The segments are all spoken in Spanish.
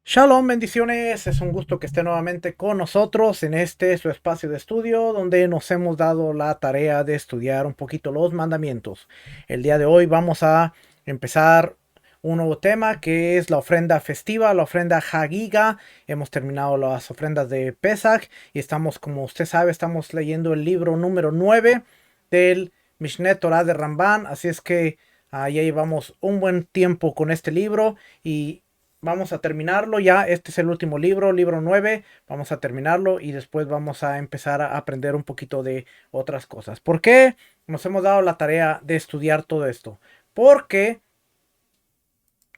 Shalom, bendiciones. Es un gusto que esté nuevamente con nosotros en este su espacio de estudio donde nos hemos dado la tarea de estudiar un poquito los mandamientos. El día de hoy vamos a empezar un nuevo tema que es la ofrenda festiva, la ofrenda Hagiga. Hemos terminado las ofrendas de Pesach y estamos, como usted sabe, estamos leyendo el libro número 9 del Mishneh Torah de Ramban. Así es que ya llevamos un buen tiempo con este libro y vamos a terminarlo ya. Este es el último libro, libro 9. Vamos a terminarlo y después vamos a empezar a aprender un poquito de otras cosas. ¿Por qué nos hemos dado la tarea de estudiar todo esto? Porque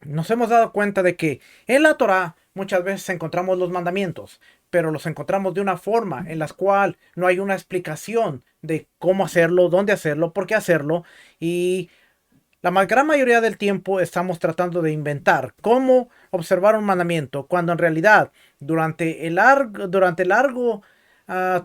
nos hemos dado cuenta de que en la Torah muchas veces encontramos los mandamientos, pero los encontramos de una forma en la cual no hay una explicación de cómo hacerlo, dónde hacerlo, por qué hacerlo. Y la gran mayoría del tiempo estamos tratando de inventar cómo observar un mandamiento, cuando en realidad durante largo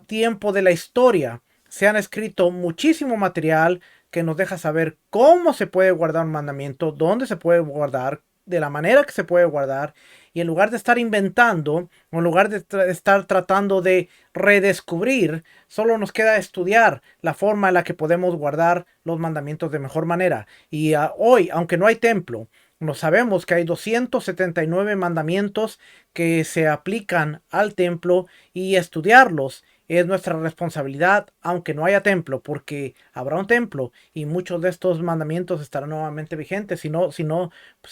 tiempo de la historia se han escrito muchísimo material que nos deja saber cómo se puede guardar un mandamiento, dónde se puede guardar, de la manera que se puede guardar, y en lugar de estar inventando, o en lugar de estar tratando de redescubrir, solo nos queda estudiar la forma en la que podemos guardar los mandamientos de mejor manera. Y hoy, aunque no hay templo, no sabemos que hay 279 mandamientos que se aplican al templo, y estudiarlos es nuestra responsabilidad, aunque no haya templo, porque habrá un templo y muchos de estos mandamientos estarán nuevamente vigentes. Si no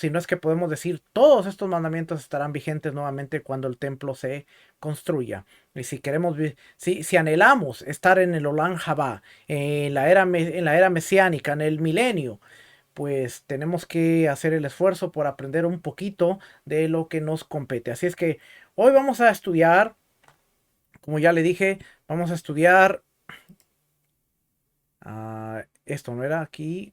es que podemos decir todos estos mandamientos estarán vigentes nuevamente cuando el templo se construya. Y si queremos, si anhelamos estar en el Olam Jabá, en la era mesiánica, en el milenio, pues tenemos que hacer el esfuerzo por aprender un poquito de lo que nos compete. Así es que hoy vamos a estudiar, como ya le dije, vamos a estudiar. Esto no era aquí.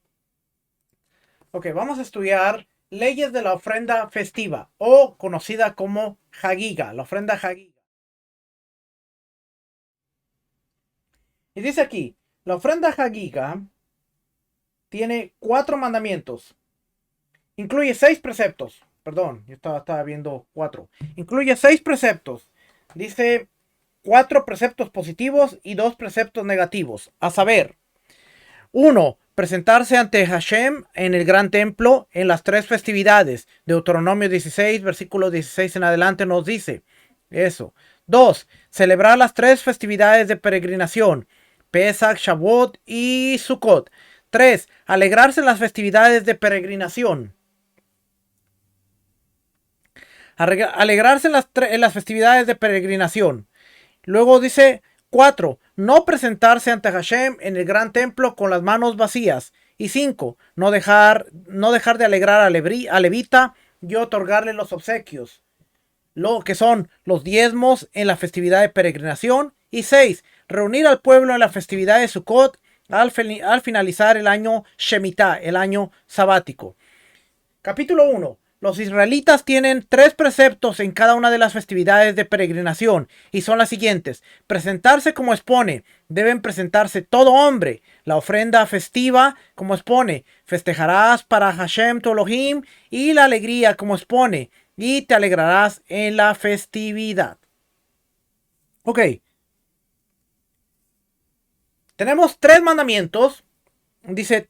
Ok, vamos a estudiar leyes de la ofrenda festiva o conocida como Hagiga, la ofrenda Hagiga. Y dice aquí, la ofrenda Hagiga tiene 4 mandamientos. Incluye 6 preceptos. Perdón, yo estaba viendo 4. Incluye 6 preceptos. Dice 4 preceptos positivos y 2 preceptos negativos. A saber, 1. Presentarse ante Hashem en el gran templo en las 3 festividades. Deuteronomio 16, versículo 16 en adelante nos dice eso. 2. Celebrar las 3 festividades de peregrinación. Pesach, Shavuot y Sukkot. 3. Alegrarse en las festividades de peregrinación. Alegrarse en las festividades de peregrinación. Luego dice 4. No presentarse ante Hashem en el gran templo con las manos vacías. Y 5. No dejar de alegrar a Levita y otorgarle los obsequios, lo que son los diezmos en la festividad de peregrinación. Y 6. Reunir al pueblo en la festividad de Sukkot al finalizar el año Shemitah, el año sabático. Capítulo 1. Los israelitas tienen 3 preceptos en cada una de las festividades de peregrinación y son las siguientes. Presentarse como expone. Deben presentarse todo hombre. La ofrenda festiva como expone. Festejarás para Hashem tu Elohim y la alegría como expone. Y te alegrarás en la festividad. Ok. Tenemos 3 mandamientos. Dice,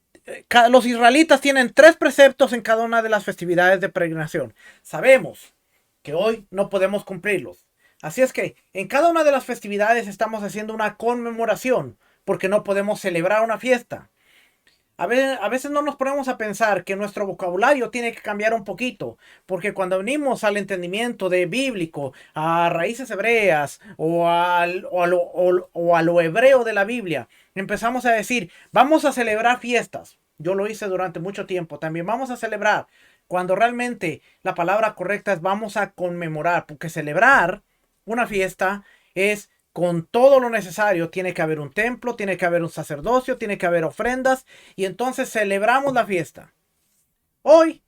los israelitas tienen 3 preceptos en cada una de las festividades de peregrinación. Sabemos que hoy no podemos cumplirlos. Así es que en cada una de las festividades estamos haciendo una conmemoración, porque no podemos celebrar una fiesta. A veces no nos ponemos a pensar que nuestro vocabulario tiene que cambiar un poquito, porque cuando venimos al entendimiento de bíblico, a raíces hebreas o a lo hebreo de la Biblia, empezamos a decir, vamos a celebrar fiestas. Yo lo hice durante mucho tiempo. También vamos a celebrar, cuando realmente la palabra correcta es vamos a conmemorar, porque celebrar una fiesta es con todo lo necesario. Tiene que haber un templo, tiene que haber un sacerdocio, tiene que haber ofrendas y entonces celebramos la fiesta. Hoy,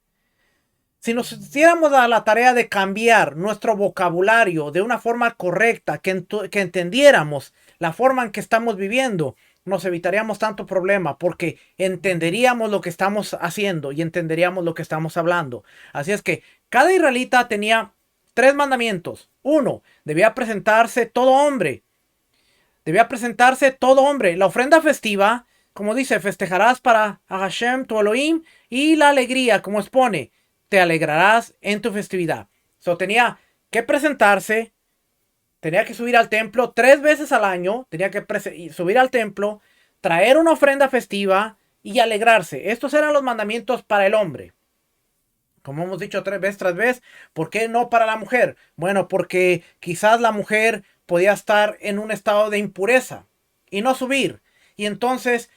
si nos hiciéramos a la tarea de cambiar nuestro vocabulario de una forma correcta, que entendiéramos la forma en que estamos viviendo, nos evitaríamos tanto problema porque entenderíamos lo que estamos haciendo y entenderíamos lo que estamos hablando. Así es que cada israelita tenía 3 mandamientos. 1. Debía presentarse todo hombre. Debía presentarse todo hombre. La ofrenda festiva, como dice, festejarás para Hashem tu Elohim, y la alegría, como expone, te alegrarás en tu festividad. Tenía que presentarse, tenía que subir al templo 3 veces al año, tenía que subir al templo, traer una ofrenda festiva y alegrarse. Estos eran los mandamientos para el hombre. Como hemos dicho 3 veces tras vez, ¿por qué no para la mujer? Bueno, porque quizás la mujer podía estar en un estado de impureza y no subir. Y entonces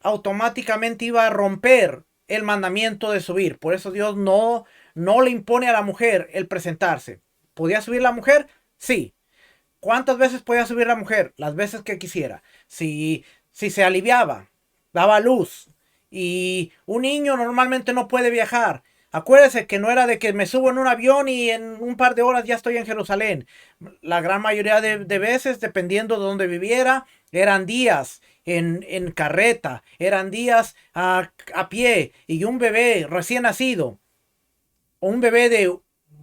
automáticamente iba a romper el mandamiento de subir. Por eso Dios no le impone a la mujer el presentarse. ¿Podía subir la mujer? Sí. ¿Cuántas veces podía subir la mujer? Las veces que quisiera. Si se aliviaba, daba luz. Y un niño normalmente no puede viajar. Acuérdese que no era de que me subo en un avión y en un par de horas ya estoy en Jerusalén. La gran mayoría de veces, dependiendo de donde viviera, eran días en carreta, eran días a pie. Y un bebé recién nacido, o un bebé de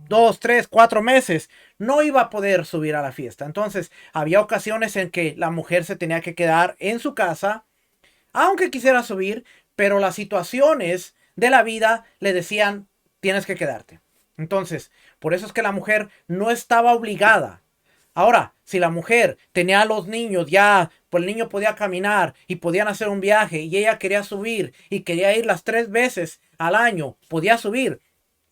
2, 3, 4 meses, no iba a poder subir a la fiesta. Entonces, había ocasiones en que la mujer se tenía que quedar en su casa, aunque quisiera subir, pero las situaciones de la vida le decían, tienes que quedarte. Entonces, por eso es que la mujer no estaba obligada. Ahora, si la mujer tenía a los niños ya, pues el niño podía caminar y podían hacer un viaje y ella quería subir y quería ir las 3 veces al año, podía subir,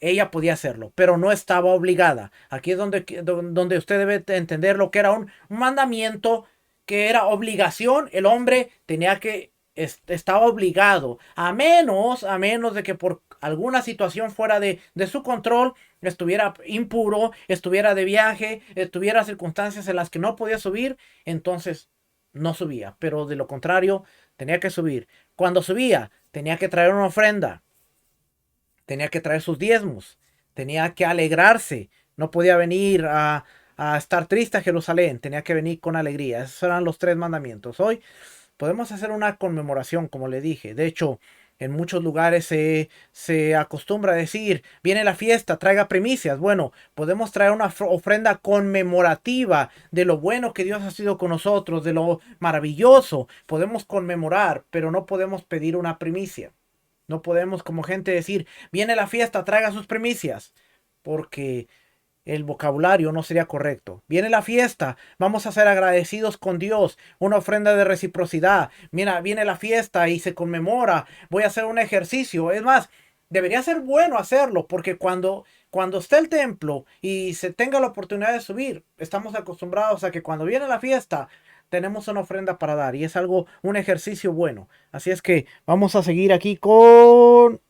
ella podía hacerlo, pero no estaba obligada. Aquí es donde usted debe entender lo que era un mandamiento, que era obligación. El hombre tenía que estaba obligado, a menos de que por alguna situación fuera de su control, estuviera impuro, estuviera de viaje, estuviera circunstancias en las que no podía subir, entonces no subía. Pero de lo contrario, tenía que subir. Cuando subía, tenía que traer una ofrenda, tenía que traer sus diezmos, tenía que alegrarse, no podía venir a estar triste a Jerusalén, tenía que venir con alegría. Esos eran los 3 mandamientos. Hoy podemos hacer una conmemoración, como le dije. De hecho, en muchos lugares se acostumbra a decir, viene la fiesta, traiga primicias. Bueno, podemos traer una ofrenda conmemorativa de lo bueno que Dios ha sido con nosotros, de lo maravilloso. Podemos conmemorar, pero no podemos pedir una primicia. No podemos como gente decir, viene la fiesta, traiga sus primicias, porque el vocabulario no sería correcto. Viene la fiesta, vamos a ser agradecidos con Dios, una ofrenda de reciprocidad. Mira, viene la fiesta y se conmemora, voy a hacer un ejercicio. Es más, debería ser bueno hacerlo, porque cuando esté el templo y se tenga la oportunidad de subir, estamos acostumbrados a que cuando viene la fiesta tenemos una ofrenda para dar, y es un ejercicio bueno. Así es que vamos a seguir aquí con...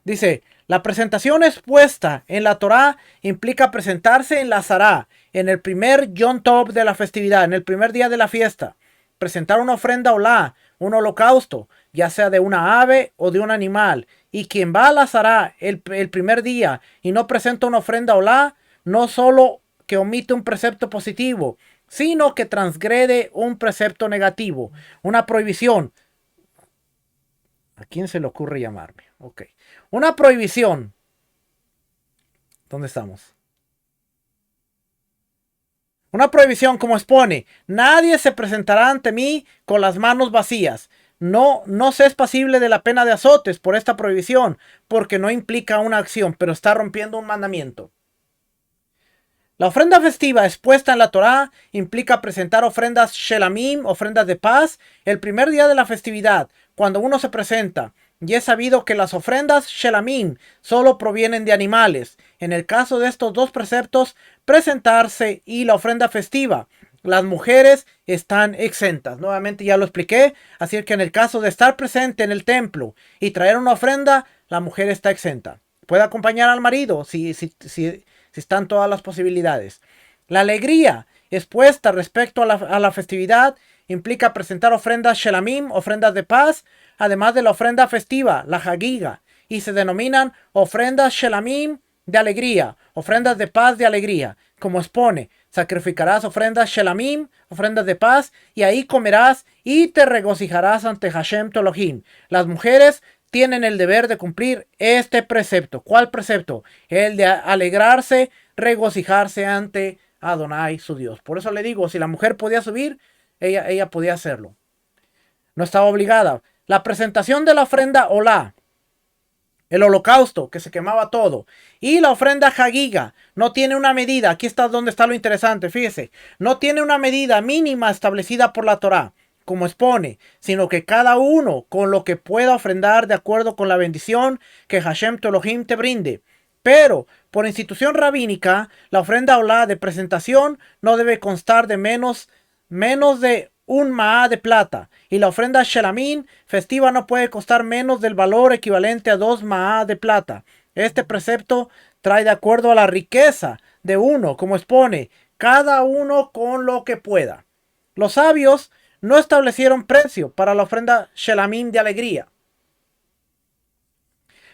Dice, la presentación expuesta en la Torá implica presentarse en la Sará, en el primer Yom Tov de la festividad, en el primer día de la fiesta. Presentar una ofrenda olá, un holocausto, ya sea de una ave o de un animal. Y quien va a la Sará el primer día y no presenta una ofrenda olá, no solo que omite un precepto positivo, sino que transgrede un precepto negativo, una prohibición. ¿A quién se le ocurre llamarme? Ok. Una prohibición. ¿Dónde estamos? Una prohibición, como expone, nadie se presentará ante mí con las manos vacías. No se es pasible de la pena de azotes por esta prohibición, porque no implica una acción, pero está rompiendo un mandamiento. La ofrenda festiva expuesta en la Torá implica presentar ofrendas shelamim, ofrendas de paz, el primer día de la festividad, cuando uno se presenta. Y es sabido que las ofrendas shelamim solo provienen de animales. En el caso de estos 2 preceptos, presentarse y la ofrenda festiva, las mujeres están exentas. Nuevamente ya lo expliqué, así que en el caso de estar presente en el templo y traer una ofrenda, la mujer está exenta. Puede acompañar al marido si están todas las posibilidades. La alegría expuesta respecto a la festividad implica presentar ofrendas shelamim, ofrendas de paz, además de la ofrenda festiva, la hagiga, y se denominan ofrendas shelamim de alegría, ofrendas de paz de alegría. Como expone, sacrificarás ofrendas shelamim, ofrendas de paz, y ahí comerás y te regocijarás ante Hashem tu Elohim. Las mujeres tienen el deber de cumplir este precepto. ¿Cuál precepto? El de alegrarse, regocijarse ante Adonai, su Dios. Por eso le digo, si la mujer podía subir, ella podía hacerlo. No estaba obligada. La presentación de la ofrenda olá, el holocausto, que se quemaba todo, y la ofrenda hagiga, no tiene una medida. Aquí está donde está lo interesante, fíjese. No tiene una medida mínima establecida por la Torá, como expone, sino que cada uno con lo que pueda ofrendar de acuerdo con la bendición que Hashem tu Elohim te brinde. Pero, por institución rabínica, la ofrenda olá de presentación no debe constar de menos de un maá de plata, y la ofrenda shelamín festiva no puede costar menos del valor equivalente a 2 maá de plata. Este precepto trae de acuerdo a la riqueza de uno, como expone, cada uno con lo que pueda. Los sabios no establecieron precio para la ofrenda shelamín de alegría.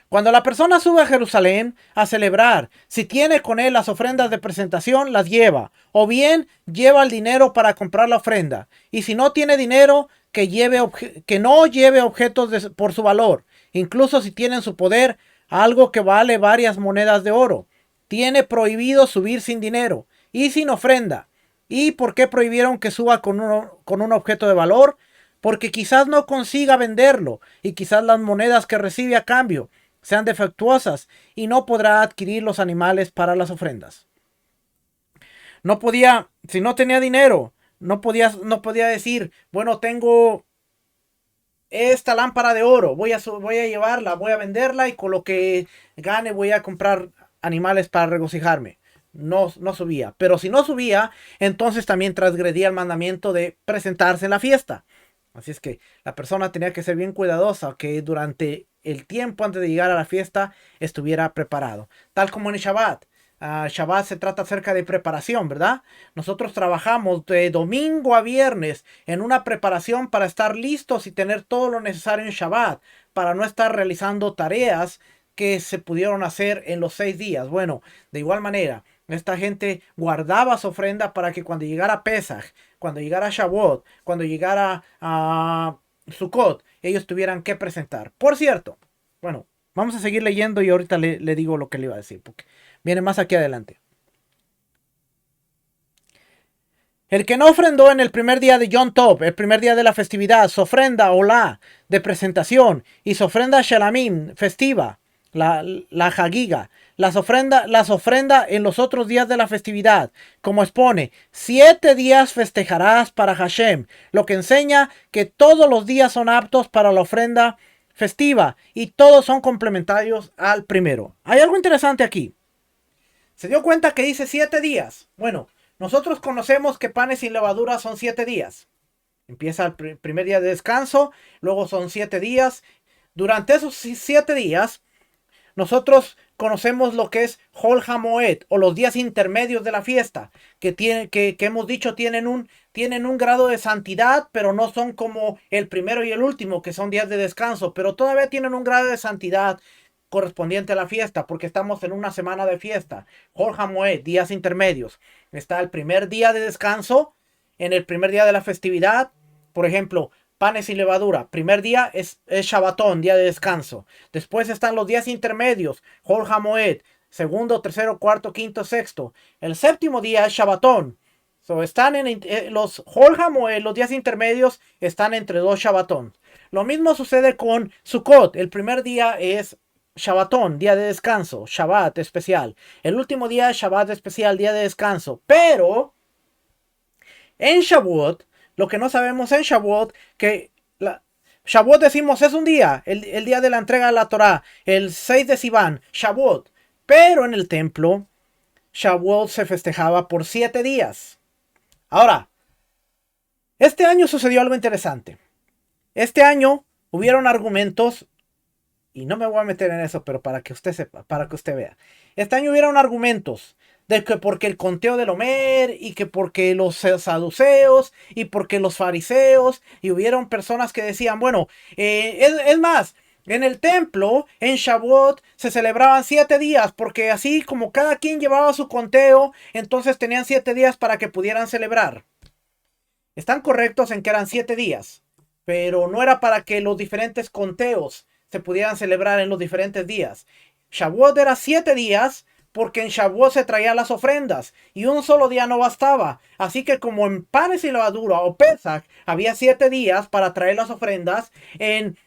Cuando la persona sube a Jerusalén a celebrar, si tiene con él las ofrendas de presentación, las lleva. O bien lleva el dinero para comprar la ofrenda. Y si no tiene dinero, que no lleve objetos por su valor. Incluso si tiene en su poder algo que vale varias monedas de oro. Tiene prohibido subir sin dinero y sin ofrenda. ¿Y por qué prohibieron que suba con un objeto de valor? Porque quizás no consiga venderlo y quizás las monedas que recibe a cambio sean defectuosas y no podrá adquirir los animales para las ofrendas. No podía, si no tenía dinero, no podía decir, bueno, tengo esta lámpara de oro, voy a llevarla, voy a venderla y con lo que gane voy a comprar animales para regocijarme. No subía. Pero si no subía, entonces también transgredía el mandamiento de presentarse en la fiesta. Así es que la persona tenía que ser bien cuidadosa, que durante el tiempo antes de llegar a la fiesta estuviera preparado. Tal como en el Shabbat. Shabbat se trata acerca de preparación, ¿verdad? Nosotros trabajamos de domingo a viernes en una preparación para estar listos y tener todo lo necesario en Shabbat, para no estar realizando tareas que se pudieron hacer en los 6 días. Bueno, de igual manera, esta gente guardaba su ofrenda para que cuando llegara Pesach, cuando llegara Shavuot, cuando llegara a Sukkot, ellos tuvieran que presentar. Por cierto, bueno, vamos a seguir leyendo y ahorita le digo lo que le iba a decir, porque viene más aquí adelante. El que no ofrendó en el primer día de Yom Tov, el primer día de la festividad, su ofrenda olá de presentación y su ofrenda shelamim festiva, la hagiga, las ofrenda en los otros días de la festividad, como expone, 7 días festejarás para Hashem, lo que enseña que todos los días son aptos para la ofrenda festiva y todos son complementarios al primero. Hay algo interesante aquí. ¿Se dio cuenta que dice 7 días? Bueno, nosotros conocemos que panes sin levadura son 7 días. Empieza el primer día de descanso, luego son 7 días. Durante esos 7 días, nosotros conocemos lo que es Hol HaMoed o los días intermedios de la fiesta, que hemos dicho tienen un grado de santidad, pero no son como el primero y el último, que son días de descanso, pero todavía tienen un grado de santidad correspondiente a la fiesta, porque estamos en una semana de fiesta. Hol HaMoed, días intermedios. Está el primer día de descanso, en el primer día de la festividad, por ejemplo, panes sin levadura. Primer día es Shabbatón, día de descanso. Después están los días intermedios, Hol HaMoed, segundo, tercero, cuarto, quinto, sexto. El séptimo día es Shabbatón. Están los Hol HaMoed, los días intermedios, están entre 2 Shabbatón. Lo mismo sucede con Sukkot. El primer día es Shabbatón, día de descanso, Shabbat especial. El último día es Shabbat especial, día de descanso. Pero en Shavuot, lo que no sabemos en Shavuot, Shavuot decimos es un día, el día de la entrega de la Torá, el 6 de Sivan, Shavuot. Pero en el templo, Shavuot se festejaba por 7 días. Ahora, este año sucedió algo interesante. Este año hubieron argumentos, y no me voy a meter en eso, pero para que usted sepa, para que usted vea. Este año hubieron argumentos de que porque el conteo del Homer y que porque los saduceos y porque los fariseos, y hubieron personas que decían, bueno, es más, en el templo, en Shavuot, se celebraban 7 días, porque así como cada quien llevaba su conteo, entonces tenían 7 días para que pudieran celebrar. Están correctos en que eran 7 días, pero no era para que los diferentes conteos se pudieran celebrar en los diferentes días. Shavuot era 7 días porque en Shavuot se traían las ofrendas y un solo día no bastaba. Así que como en panes y levadura o Pesach había 7 días para traer las ofrendas, en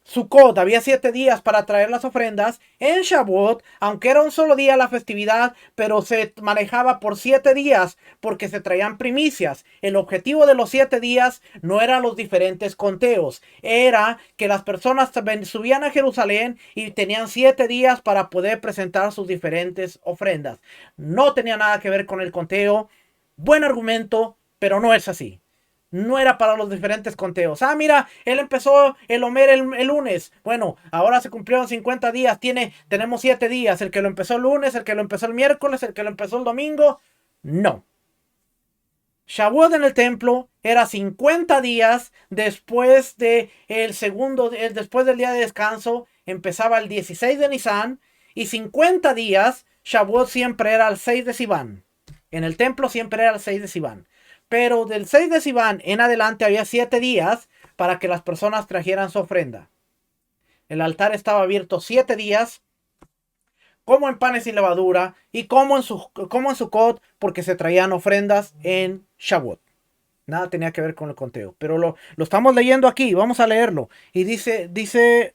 Sukkot había 7 días para traer las ofrendas. En Shavuot, aunque era un solo día la festividad, pero se manejaba por 7 días porque se traían primicias. El objetivo de los 7 días no eran los diferentes conteos, era que las personas subían a Jerusalén y tenían 7 días para poder presentar sus diferentes ofrendas. No tenía nada que ver con el conteo. Buen argumento, pero no es así. No era para los diferentes conteos. Ah, mira, él empezó el Omer el lunes. Bueno, ahora se cumplieron 50 días. Tenemos 7 días. El que lo empezó el lunes, el que lo empezó el miércoles, el que lo empezó el domingo. No. Shavuot en el templo era 50 días después de después del día de descanso. Empezaba el 16 de Nisan. Y 50 días, Shavuot siempre era el 6 de Sivan. En el templo siempre era el 6 de Sivan. Pero del 6 de Sivan en adelante había 7 días para que las personas trajeran su ofrenda. El altar estaba abierto 7 días, como en panes y levadura, y como en Sukkot, porque se traían ofrendas en Shavuot. Nada tenía que ver con el conteo. Pero lo estamos leyendo aquí, vamos a leerlo. Y dice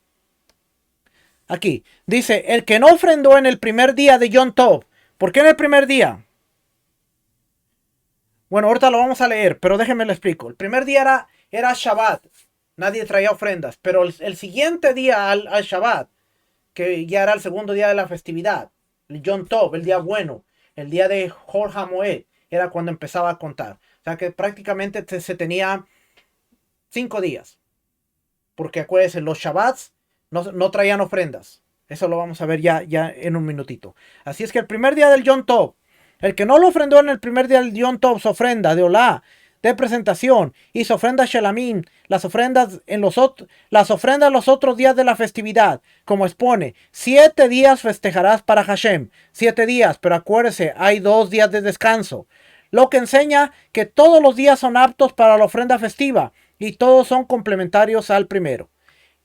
aquí, dice, el que no ofrendó en el primer día de Yom Tov. ¿Por qué en el primer día? Bueno, ahorita lo vamos a leer, pero déjenme lo explico. El primer día era Shabbat. Nadie traía ofrendas. Pero el siguiente día al Shabbat, que ya era el segundo día de la festividad, el Yom Tov, el día bueno, el día de Hol HaMoed, era cuando empezaba a contar. O sea que prácticamente se tenía 5 días. Porque acuérdense, los Shabbats no traían ofrendas. Eso lo vamos a ver ya en un minutito. Así es que el primer día del Yom Tov, el que no lo ofrendó en el primer día del Yom Tov, su ofrenda de Olá, de presentación, y su ofrenda Shelamim, las ofrendas los otros días de la festividad, como expone, 7 días festejarás para Hashem, 7 días, pero acuérdese, hay 2 días de descanso, lo que enseña que todos los días son aptos para la ofrenda festiva, y todos son complementarios al primero.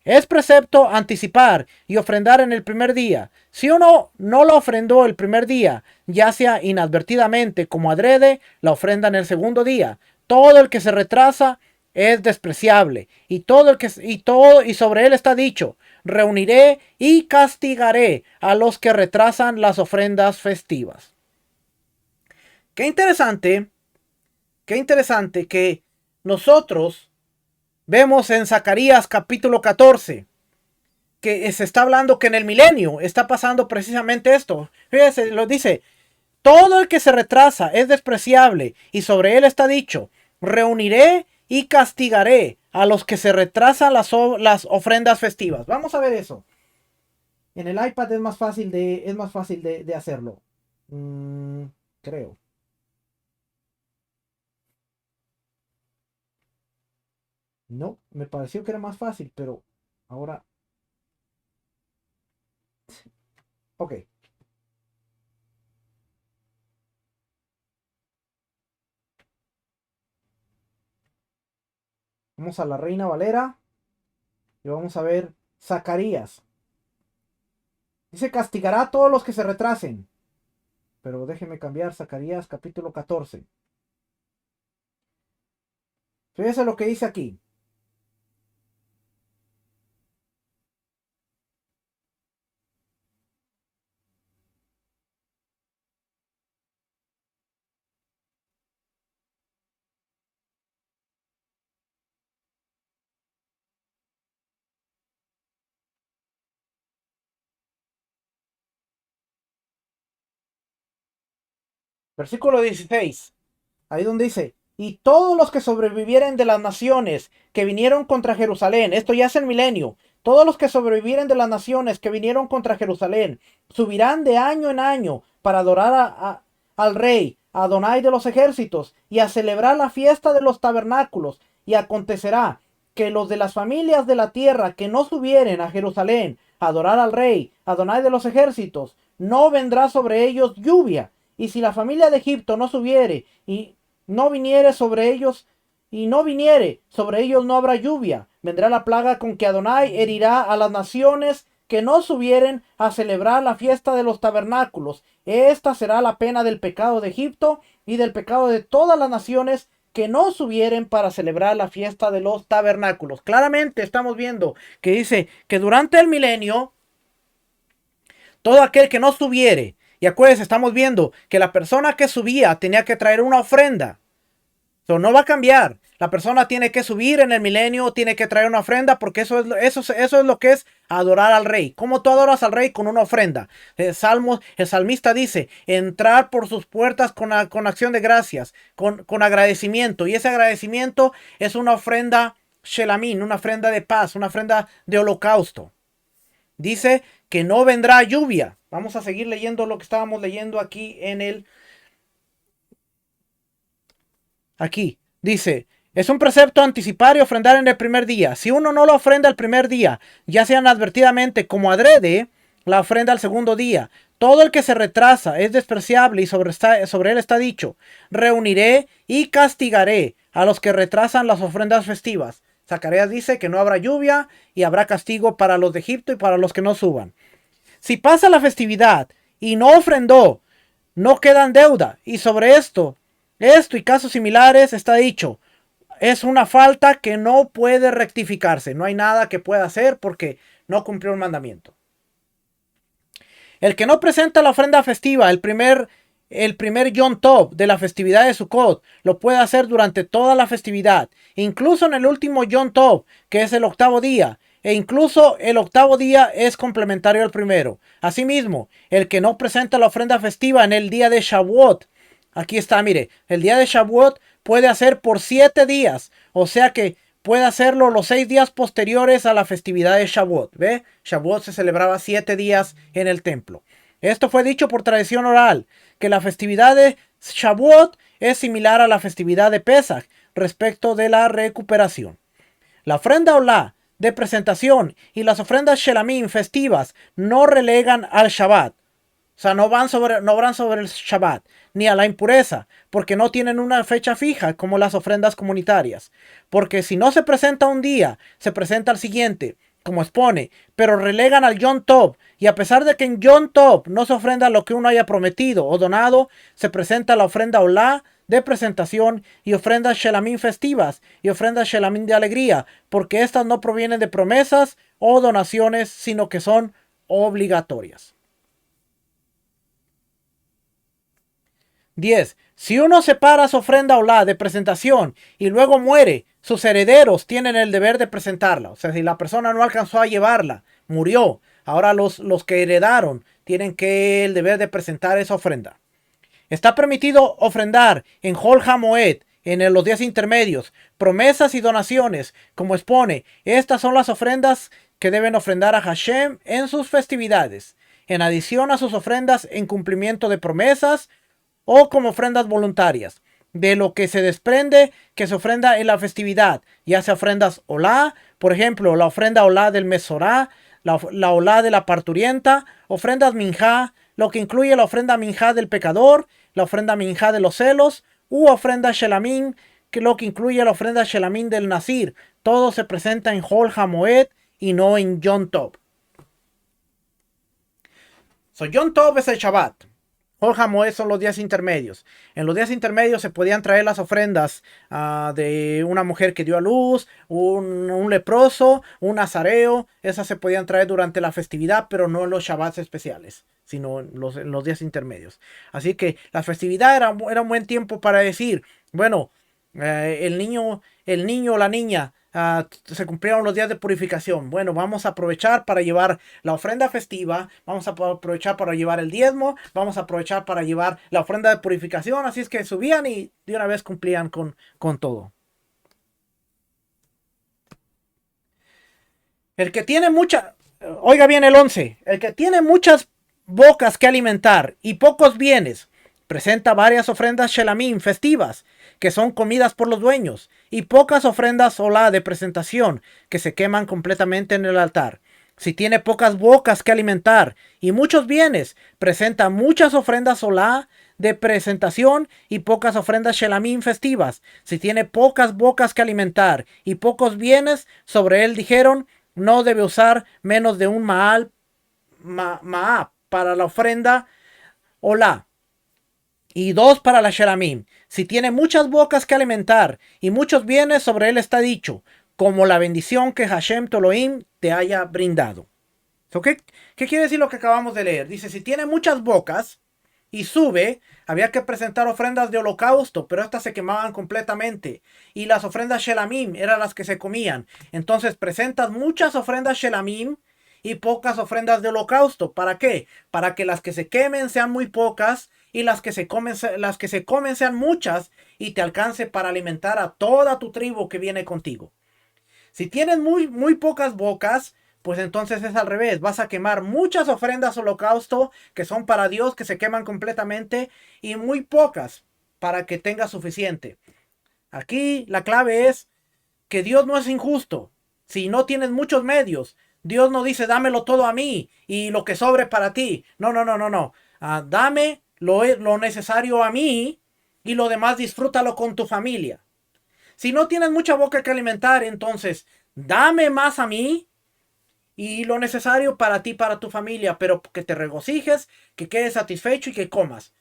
Es precepto anticipar y ofrendar en el primer día. Si uno no lo ofrendó el primer día, ya sea inadvertidamente como adrede, la ofrenda en el segundo día. Todo el que se retrasa es despreciable, y sobre él está dicho: reuniré y castigaré a los que retrasan las ofrendas festivas. Qué interesante que nosotros vemos en Zacarías capítulo 14 que se está hablando que en el milenio está pasando precisamente esto. Fíjense, lo dice: todo el que se retrasa es despreciable, y sobre él está dicho: reuniré y castigaré a los que se retrasan las ofrendas festivas. Vamos a ver eso. En el iPad es más fácil de hacerlo. Creo. No, me pareció que era más fácil, pero ahora... Ok. Vamos a la Reina Valera y vamos a ver Zacarías. Dice: castigará a todos los que se retrasen. Pero déjeme cambiar Zacarías capítulo 14. Fíjese lo que dice aquí. Versículo 16. Ahí donde dice: y todos los que sobrevivieren de las naciones que vinieron contra Jerusalén, esto ya es el milenio, todos los que sobrevivieren de las naciones que vinieron contra Jerusalén, subirán de año en año para adorar al rey, a Adonai de los ejércitos, y a celebrar la fiesta de los tabernáculos. Y acontecerá que los de las familias de la tierra que no subieren a Jerusalén a adorar al rey, a Adonai de los ejércitos, no vendrá sobre ellos lluvia. Y si la familia de Egipto no subiere y no viniere sobre ellos, no habrá lluvia, Vendrá la plaga con que Adonai herirá a las naciones que no subieren a celebrar la fiesta de los tabernáculos. Esta será la pena del pecado de Egipto y del pecado de todas las naciones que no subieren para celebrar la fiesta de los tabernáculos. Claramente estamos viendo que dice que durante el milenio, todo aquel que no subiere, y acuérdense, estamos viendo que la persona que subía tenía que traer una ofrenda. So, no va a cambiar. La persona tiene que subir en el milenio, tiene que traer una ofrenda, porque eso es lo que es adorar al rey. ¿Cómo tú adoras al rey? Con una ofrenda. El salmista dice, entrar por sus puertas con acción de gracias, con agradecimiento. Y ese agradecimiento es una ofrenda shelamín, una ofrenda de paz, una ofrenda de holocausto. Dice que no vendrá lluvia. Vamos a seguir leyendo lo que estábamos leyendo aquí Aquí dice, es un precepto anticipario ofrendar en el primer día. Si uno no lo ofrenda el primer día, ya sea advertidamente como adrede, la ofrenda al segundo día. Todo el que se retrasa es despreciable y sobre él está dicho, reuniré y castigaré a los que retrasan las ofrendas festivas. Zacarías dice que no habrá lluvia y habrá castigo para los de Egipto y para los que no suban. Si pasa la festividad y no ofrendó, no queda en deuda. Y sobre esto y casos similares está dicho, es una falta que no puede rectificarse. No hay nada que pueda hacer porque no cumplió el mandamiento. El que no presenta la ofrenda festiva, el primer Yom Tov de la festividad de Sukkot, lo puede hacer durante toda la festividad, incluso en el último Yom Tov, que es el octavo día, e incluso el octavo día es complementario al primero. Asimismo, el que no presenta la ofrenda festiva en el día de Shavuot, aquí está, mire, el día de Shavuot puede hacer por 7 días, o sea que puede hacerlo los 6 días posteriores a la festividad de Shavuot. ¿Ve? Shavuot se celebraba 7 días en el templo. Esto fue dicho por tradición oral, que la festividad de Shavuot es similar a la festividad de Pesach respecto de la recuperación. La ofrenda olá de presentación y las ofrendas shelamim festivas no relegan al Shabbat. O sea, no van sobre el Shabbat, ni a la impureza, porque no tienen una fecha fija como las ofrendas comunitarias. Porque si no se presenta un día, se presenta al siguiente, como expone, pero relegan al Yom Tov, y a pesar de que en Yom Tov no se ofrenda lo que uno haya prometido o donado, se presenta la ofrenda olá de presentación y ofrendas shelamim festivas y ofrendas shelamim de alegría, porque estas no provienen de promesas o donaciones, sino que son obligatorias. 10. Si uno separa su ofrenda olá de presentación y luego muere, sus herederos tienen el deber de presentarla. O sea, si la persona no alcanzó a llevarla, murió, ahora los que heredaron tienen el deber de presentar esa ofrenda. Está permitido ofrendar en Hol HaMoed, en los días intermedios, promesas y donaciones, como expone. Estas son las ofrendas que deben ofrendar a Hashem en sus festividades, en adición a sus ofrendas en cumplimiento de promesas, o como ofrendas voluntarias, de lo que se desprende que se ofrenda en la festividad, ya sea ofrendas olá, por ejemplo, la ofrenda olá del Mesorá, la olá de la parturienta, ofrendas minjá, lo que incluye la ofrenda minjá del pecador, la ofrenda minjá de los celos, u ofrenda shelamín, que lo que incluye la ofrenda shelamín del Nazir. Todo se presenta en Hol HaMoed y no en Yom Tov. Yom Tov es el Shabbat. Hol HaMoed son los días intermedios. En los días intermedios se podían traer las ofrendas de una mujer que dio a luz, un leproso, un nazareo. Esas se podían traer durante la festividad, pero no en los Shabbats especiales, sino en los días intermedios. Así que la festividad era un buen tiempo para decir, bueno, el niño o la niña se cumplieron los días de purificación. Bueno, vamos a aprovechar para llevar la ofrenda festiva, vamos a aprovechar para llevar el diezmo, vamos a aprovechar para llevar la ofrenda de purificación. Así es que subían y de una vez cumplían con todo. El que tiene oiga bien el 11, el que tiene muchas bocas que alimentar y pocos bienes, presenta varias ofrendas shelamim festivas, que son comidas por los dueños, y pocas ofrendas olá de presentación, que se queman completamente en el altar. Si tiene pocas bocas que alimentar y muchos bienes, presenta muchas ofrendas olá de presentación y pocas ofrendas shelamim festivas. Si tiene pocas bocas que alimentar y pocos bienes, sobre él dijeron, no debe usar menos de un maá para la ofrenda olá y 2 para la shelamim. Si tiene muchas bocas que alimentar y muchos bienes, sobre él está dicho, como la bendición que Hashem Toloim te haya brindado. ¿Qué quiere decir lo que acabamos de leer? Dice, si tiene muchas bocas y sube, había que presentar ofrendas de holocausto, pero estas se quemaban completamente. Y las ofrendas shelamim eran las que se comían. Entonces presentas muchas ofrendas shelamim y pocas ofrendas de holocausto. ¿Para qué? Para que las que se quemen sean muy pocas y las que se comen sean muchas y te alcance para alimentar a toda tu tribu que viene contigo. Si tienes muy pocas bocas, pues entonces es al revés. Vas a quemar muchas ofrendas holocausto que son para Dios, que se queman completamente, y muy pocas para que tengas suficiente. Aquí la clave es que Dios no es injusto. Si no tienes muchos medios, Dios no dice dámelo todo a mí y lo que sobre para ti. No. Dame lo necesario a mí y lo demás disfrútalo con tu familia. Si no tienes mucha boca que alimentar, entonces dame más a mí y lo necesario para ti, para tu familia, pero que te regocijes, que quedes satisfecho y que comas.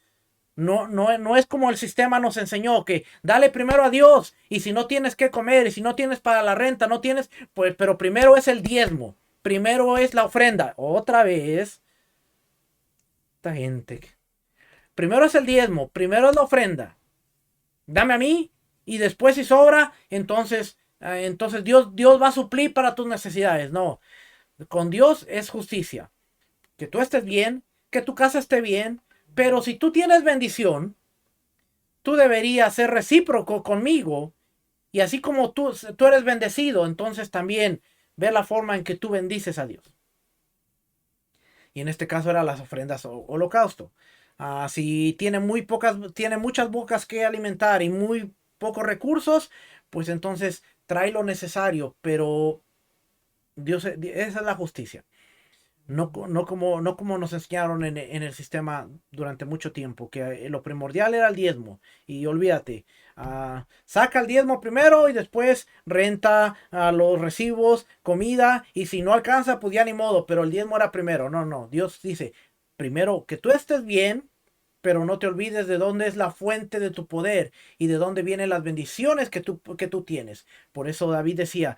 No es como el sistema nos enseñó, que dale primero a Dios, y si no tienes que comer, y si no tienes para la renta, no tienes, pues, pero primero es el diezmo, primero es la ofrenda. Otra vez, esta gente. Primero es el diezmo, primero es la ofrenda. Dame a mí, y después si sobra, entonces Dios va a suplir para tus necesidades. No, con Dios es justicia. Que tú estés bien, que tu casa esté bien, pero si tú tienes bendición, tú deberías ser recíproco conmigo. Y así como tú eres bendecido, entonces también ve la forma en que tú bendices a Dios. Y en este caso eran las ofrendas holocausto. Si tiene muchas bocas que alimentar y muy pocos recursos, pues entonces trae lo necesario, pero Dios, esa es la justicia. No como nos enseñaron en el sistema durante mucho tiempo, que lo primordial era el diezmo. Y olvídate, saca el diezmo primero y después renta los recibos, comida, y si no alcanza, pues ya ni modo, pero el diezmo era primero. No, Dios dice, primero que tú estés bien, pero no te olvides de dónde es la fuente de tu poder y de dónde vienen las bendiciones que tú tienes. Por eso David decía,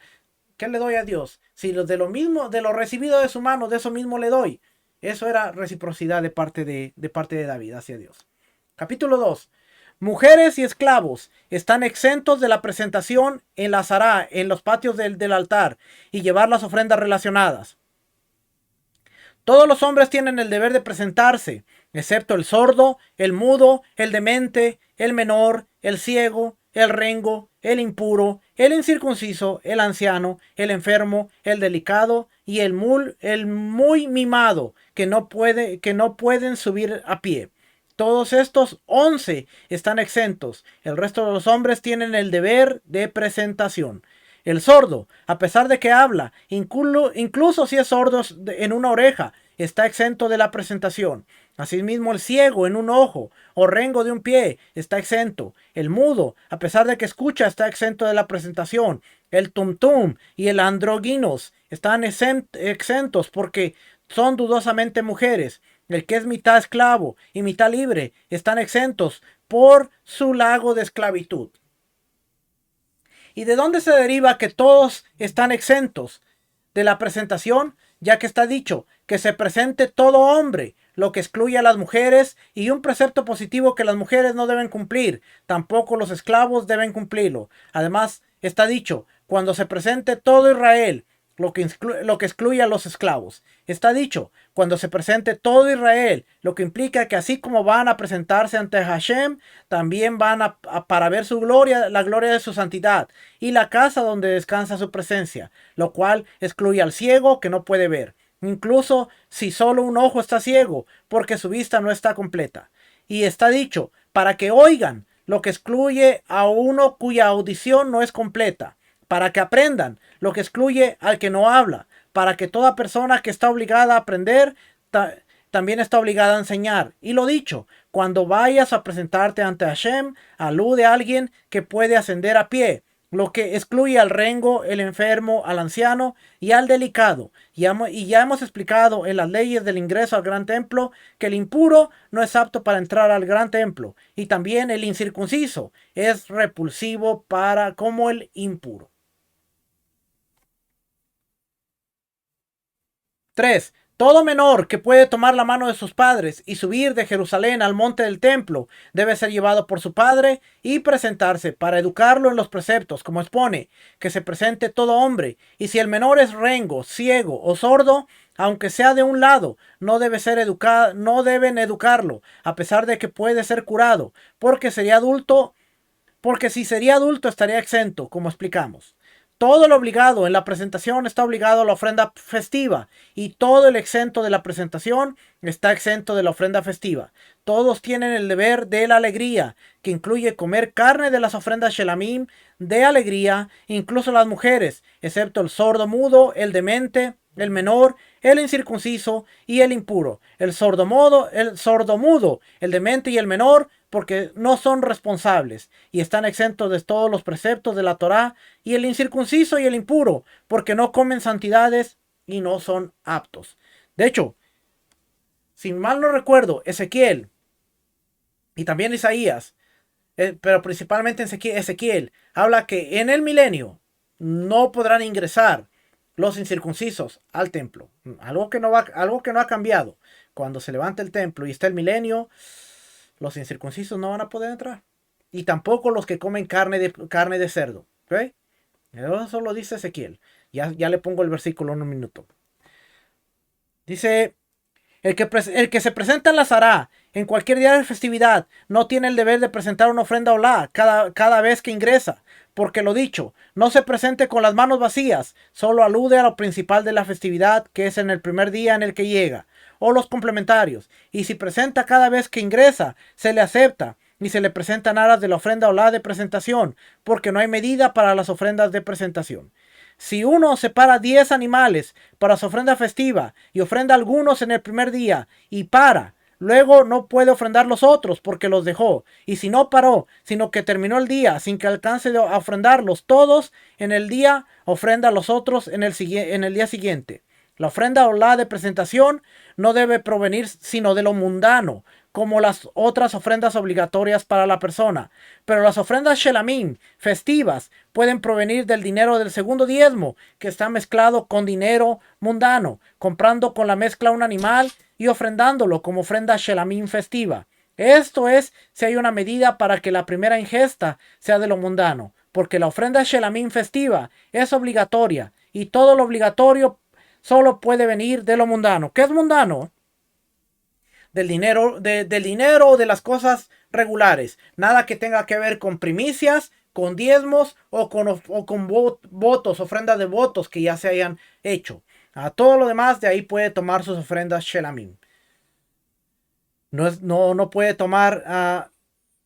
¿qué le doy a Dios? Si de lo recibido de su mano, de eso mismo le doy. Eso era reciprocidad de parte de David hacia Dios. Capítulo 2. Mujeres y esclavos están exentos de la presentación en la Sará, en los patios del altar, y llevar las ofrendas relacionadas. Todos los hombres tienen el deber de presentarse, excepto el sordo, el mudo, el demente, el menor, el ciego, el rengo, el impuro, el incircunciso, el anciano, el enfermo, el delicado y el muy mimado, que no pueden subir a pie. Todos estos 11 están exentos. El resto de los hombres tienen el deber de presentación. El sordo, a pesar de que habla, incluso si es sordo en una oreja, está exento de la presentación. Asimismo, el ciego en un ojo o rengo de un pie está exento. El mudo, a pesar de que escucha, está exento de la presentación. El tumtum y el androginos están exentos porque son dudosamente mujeres. El que es mitad esclavo y mitad libre están exentos por su lago de esclavitud. ¿Y de dónde se deriva que todos están exentos de la presentación? Ya que está dicho que se presente todo hombre, lo que excluye a las mujeres, y un precepto positivo que las mujeres no deben cumplir, tampoco los esclavos deben cumplirlo. Además, está dicho, cuando se presente todo Israel, lo que excluye a los esclavos. Está dicho, cuando se presente todo Israel, lo que implica que así como van a presentarse ante Hashem, también van para ver su gloria, la gloria de su santidad, y la casa donde descansa su presencia, lo cual excluye al ciego que no puede ver, incluso si solo un ojo está ciego, porque su vista no está completa. Y está dicho, para que oigan, lo que excluye a uno cuya audición no es completa, para que aprendan, lo que excluye al que no habla, para que toda persona que está obligada a aprender también está obligada a enseñar. Y lo dicho, cuando vayas a presentarte ante Hashem, alude a alguien que puede ascender a pie, lo que excluye al rengo, el enfermo, al anciano y al delicado. Y ya hemos explicado en las leyes del ingreso al gran templo que el impuro no es apto para entrar al gran templo, y también el incircunciso es repulsivo para como el impuro. 3. Todo menor que puede tomar la mano de sus padres y subir de Jerusalén al monte del templo debe ser llevado por su padre y presentarse para educarlo en los preceptos, como expone, que se presente todo hombre, y si el menor es rengo, ciego o sordo, aunque sea de un lado, no deben educarlo, a pesar de que puede ser curado, porque si sería adulto estaría exento, como explicamos. Todo el obligado en la presentación está obligado a la ofrenda festiva, y todo el exento de la presentación está exento de la ofrenda festiva. Todos tienen el deber de la alegría, que incluye comer carne de las ofrendas shelamim de alegría, incluso las mujeres, excepto el sordo mudo, el demente, el menor, el incircunciso y el impuro. El sordomudo, el demente y el menor, porque no son responsables y están exentos de todos los preceptos de la Torá, y el incircunciso y el impuro, porque no comen santidades y no son aptos. De hecho, si mal no recuerdo, Ezequiel y también Isaías, pero principalmente Ezequiel, habla que en el milenio no podrán ingresar los incircuncisos al templo. Algo que no ha cambiado. Cuando se levanta el templo y está el milenio, los incircuncisos no van a poder entrar. Y tampoco los que comen carne de cerdo. ¿Okay? Eso lo dice Ezequiel. Ya le pongo el versículo en un minuto. Dice, el que se presenta en la Sará en cualquier día de festividad no tiene el deber de presentar una ofrenda olá cada vez que ingresa, porque lo dicho, no se presente con las manos vacías, solo alude a lo principal de la festividad, que es en el primer día en el que llega, o los complementarios, y si presenta cada vez que ingresa, se le acepta, y se le presentan aras de la ofrenda olá de presentación, porque no hay medida para las ofrendas de presentación. Si uno separa 10 animales para su ofrenda festiva y ofrenda algunos en el primer día y luego no puede ofrendar los otros porque los dejó. Y si no paró, sino que terminó el día sin que alcance a ofrendarlos todos en el día, ofrenda a los otros en el día siguiente. La ofrenda olá de presentación no debe provenir sino de lo mundano, como las otras ofrendas obligatorias para la persona. Pero las ofrendas shelamim, festivas, pueden provenir del dinero del segundo diezmo, que está mezclado con dinero mundano, comprando con la mezcla un animal y ofrendándolo como ofrenda shelamim festiva. Esto es, si hay una medida para que la primera ingesta sea de lo mundano, porque la ofrenda shelamim festiva es obligatoria, y todo lo obligatorio solo puede venir de lo mundano. ¿Qué es mundano? Del dinero o de las cosas regulares. Nada que tenga que ver con primicias, con diezmos o con votos, ofrendas de votos que ya se hayan hecho. A todo lo demás, de ahí puede tomar sus ofrendas shelamim. No puede tomar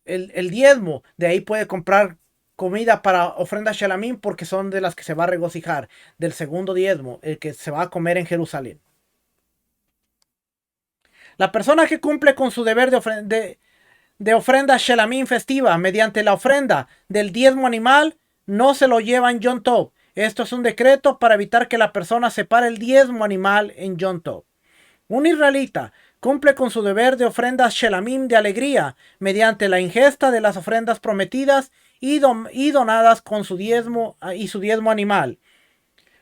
el diezmo. De ahí puede comprar comida para ofrendas shelamim, porque son de las que se va a regocijar. Del segundo diezmo, el que se va a comer en Jerusalén. La persona que cumple con su deber de ofrenda shelamim festiva mediante la ofrenda del diezmo animal no se lo lleva en Yom Tov. Esto es un decreto para evitar que la persona separe el diezmo animal en Yom Tov. Un israelita cumple con su deber de ofrendas shelamim de alegría mediante la ingesta de las ofrendas prometidas y donadas con su diezmo animal.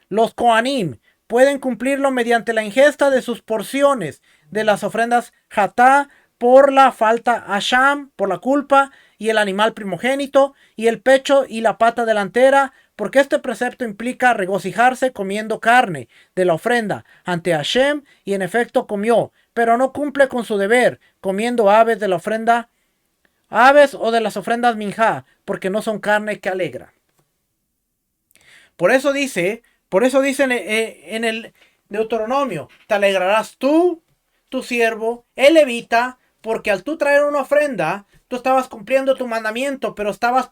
Los Kohanim pueden cumplirlo mediante la ingesta de sus porciones de las ofrendas Hatá por la falta Asham, por la culpa, y el animal primogénito, y el pecho y la pata delantera, porque este precepto implica regocijarse comiendo carne de la ofrenda ante Hashem, y en efecto comió, pero no cumple con su deber comiendo aves de la ofrenda, aves o de las ofrendas minjá, porque no son carne que alegra. Por eso dice en el Deuteronomio, te alegrarás tú, tu siervo, el levita, porque al tú traer una ofrenda, tú estabas cumpliendo tu mandamiento, pero estabas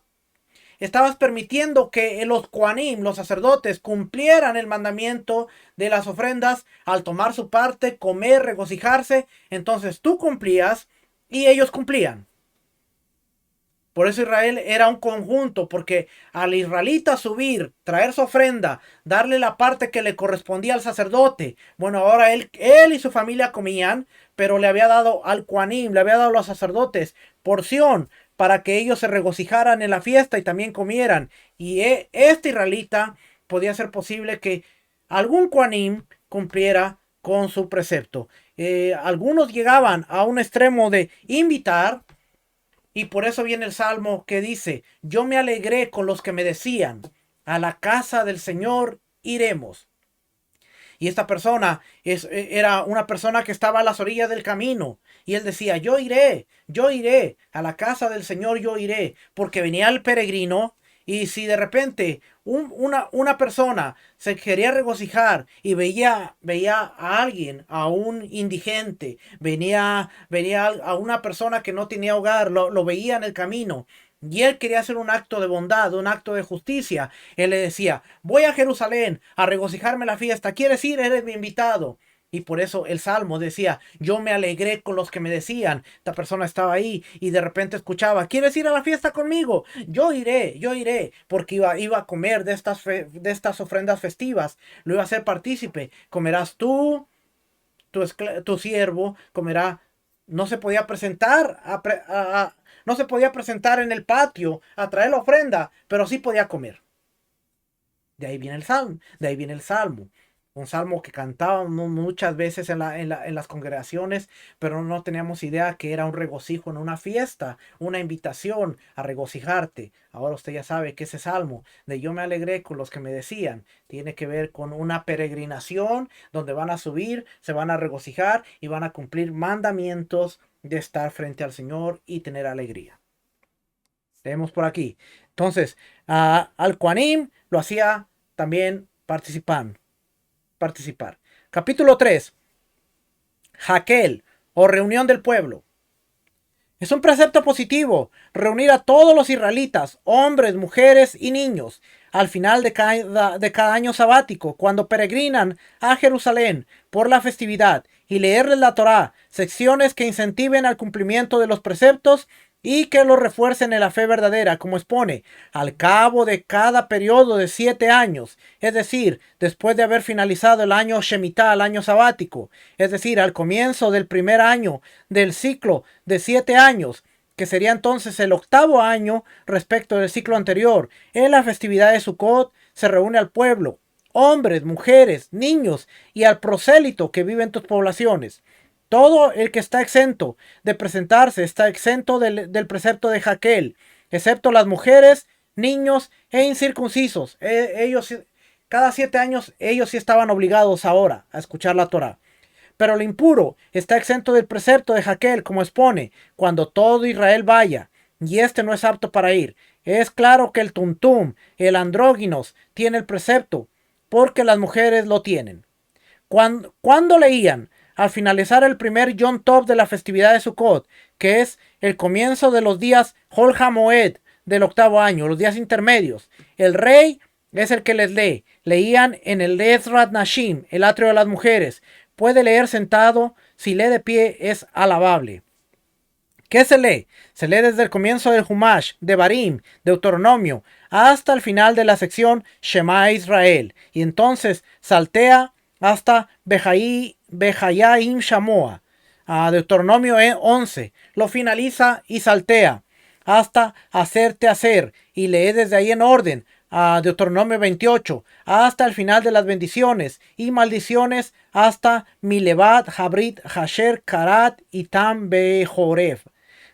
estabas permitiendo que los Kohanim, los sacerdotes, cumplieran el mandamiento de las ofrendas al tomar su parte, comer, regocijarse. Entonces tú cumplías y ellos cumplían. Por eso Israel era un conjunto, porque al israelita subir, traer su ofrenda, darle la parte que le correspondía al sacerdote, bueno, ahora él y su familia comían, pero le había dado al Kohanim, le había dado a los sacerdotes porción para que ellos se regocijaran en la fiesta y también comieran. Y este israelita podía ser posible que algún Kohanim cumpliera con su precepto. Algunos llegaban a un extremo de invitar. Y por eso viene el salmo que dice: yo me alegré con los que me decían, a la casa del Señor iremos. Y esta persona era una persona que estaba a las orillas del camino. Y él decía: yo iré, a la casa del Señor yo iré. Porque venía el peregrino. Y si de repente una persona se quería regocijar y veía a alguien, a un indigente, venía a una persona que no tenía hogar, lo veía en el camino, y él quería hacer un acto de bondad, un acto de justicia, él le decía: voy a Jerusalén a regocijarme en la fiesta, ¿quieres ir? Eres mi invitado. Y por eso el salmo decía: yo me alegré con los que me decían. Esta persona estaba ahí y de repente escuchaba: ¿quieres ir a la fiesta conmigo? Yo iré, porque iba a comer de estas ofrendas festivas. Lo iba a hacer partícipe. Comerás tú, tu siervo, comerá. No se podía presentar no se podía presentar en el patio a traer la ofrenda, pero sí podía comer. De ahí viene el salmo, de ahí viene el salmo. Un salmo que cantábamos muchas veces en las congregaciones, pero no teníamos idea que era un regocijo en una fiesta, una invitación a regocijarte. Ahora usted ya sabe que ese salmo de yo me alegré con los que me decían, tiene que ver con una peregrinación donde van a subir, se van a regocijar y van a cumplir mandamientos de estar frente al Señor y tener alegría. Tenemos por aquí. Entonces, al Kohanim lo hacía también participar. Capítulo 3. Jaquel o reunión del pueblo. Es un precepto positivo reunir a todos los israelitas, hombres, mujeres y niños, al final de cada año sabático, cuando peregrinan a Jerusalén por la festividad, y leerles la Torá, secciones que incentiven al cumplimiento de los preceptos y que los refuercen en la fe verdadera, como expone, al cabo de cada periodo de 7 años, es decir, después de haber finalizado el año Shemitah, el año sabático, es decir, al comienzo del primer año del ciclo de 7 años, que sería entonces el 8º año respecto del ciclo anterior. En la festividad de Sukkot se reúne al pueblo, hombres, mujeres, niños y al prosélito que vive en tus poblaciones. Todo el que está exento de presentarse está exento del precepto de Jaquel, excepto las mujeres, niños e incircuncisos. Ellos, cada 7 años, ellos sí estaban obligados ahora a escuchar la Torá. Pero el impuro está exento del precepto de Jaquel, como expone, cuando todo Israel vaya, y este no es apto para ir. Es claro que el tuntum, el andróginos, tiene el precepto, porque las mujeres lo tienen. Cuando leían, al finalizar el primer Yom Tov de la festividad de Sukkot, que es el comienzo de los días Hol HaMoed del 8º año, los días intermedios, el rey es el que les lee. Leían en el Ezrat Nashim, el atrio de las mujeres. Puede leer sentado, si lee de pie es alabable. ¿Qué se lee? Se lee desde el comienzo del Humash, de Barim, Deuteronomio, hasta el final de la sección Shema Israel. Y entonces saltea hasta Behayaim Shamoa, a Deuteronomio 11. Lo finaliza y saltea hasta hacerte hacer. Y lee desde ahí en orden a Deuteronomio 28 hasta el final de las bendiciones y maldiciones hasta Milevat, Habrit, Hasher, Karat y Tam Behoref.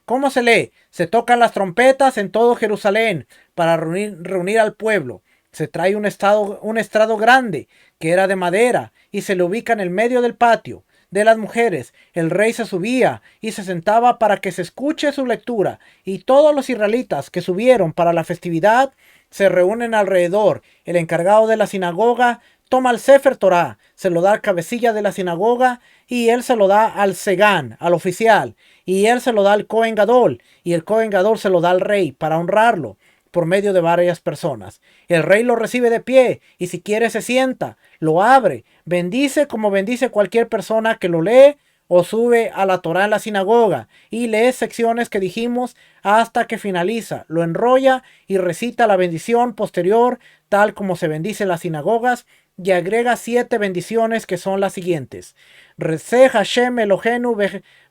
¿Cómo se lee? Se tocan las trompetas en todo Jerusalén para reunir al pueblo. Se trae un estrado grande que era de madera y se le ubica en el medio del patio de las mujeres. El rey se subía y se sentaba para que se escuche su lectura, y todos los israelitas que subieron para la festividad se reúnen alrededor. El encargado de la sinagoga toma el Sefer Torah, se lo da al cabecilla de la sinagoga, y él se lo da al Segán, al oficial, y él se lo da al Cohen Gadol, y el Cohen Gadol se lo da al rey para honrarlo. por medio de varias personas. El rey lo recibe de pie y si quiere se sienta, lo abre, bendice como bendice cualquier persona que lo lee o sube a la Torá en la sinagoga y lee secciones que dijimos hasta que finaliza, lo enrolla y recita la bendición posterior tal como se bendice en las sinagogas y agrega 7 bendiciones que son las siguientes. Rece Hashem Elohenu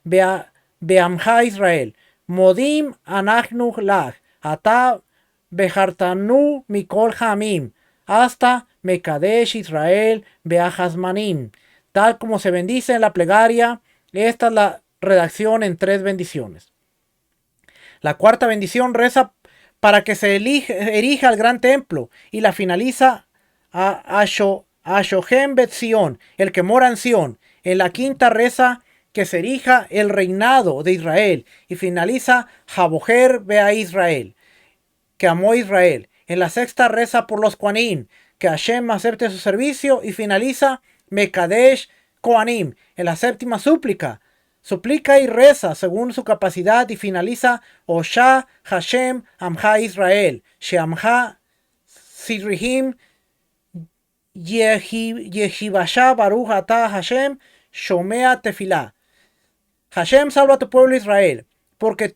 be'amcha Israel, modim anachnu lach, ata behartanu mikol hamim, hasta Mekadesh Israel be'achazmanim. Tal como se bendice en la plegaria, esta es la redacción en 3 bendiciones. La cuarta bendición reza para que se erija el gran templo y la finaliza a Shohem Bet Sion, el que mora en Sion. En la quinta reza que se erija el reinado de Israel y finaliza Jabojer Bea Israel, que amó Israel. En la sexta reza por los Kohanim, que Hashem acepte su servicio y finaliza Mekadesh Kohanim. En la séptima suplica y reza según su capacidad y finaliza Osha Hashem Amha Israel, Sheamha Sirihim Yehivasha Baruch Ata Hashem Shomea Tefilá. Hashem, salva a tu pueblo Israel, porque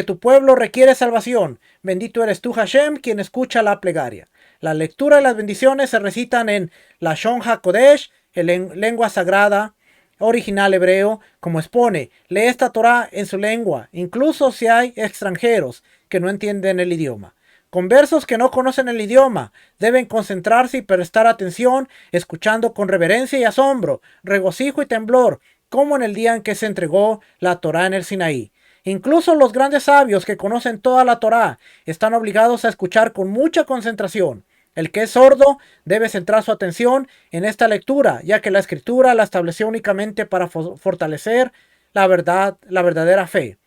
tu pueblo requiere salvación. Bendito eres tú, Hashem, quien escucha la plegaria. La lectura y las bendiciones se recitan en Lashon HaKodesh, en lengua sagrada, original hebreo, como expone. Lee esta Torah en su lengua, incluso si hay extranjeros que no entienden el idioma. Conversos que no conocen el idioma deben concentrarse y prestar atención, escuchando con reverencia y asombro, regocijo y temblor, como en el día en que se entregó la Torah en el Sinaí. Incluso los grandes sabios que conocen toda la Torah están obligados a escuchar con mucha concentración. El que es sordo debe centrar su atención en esta lectura, ya que la escritura la estableció únicamente para fortalecer la verdadera fe.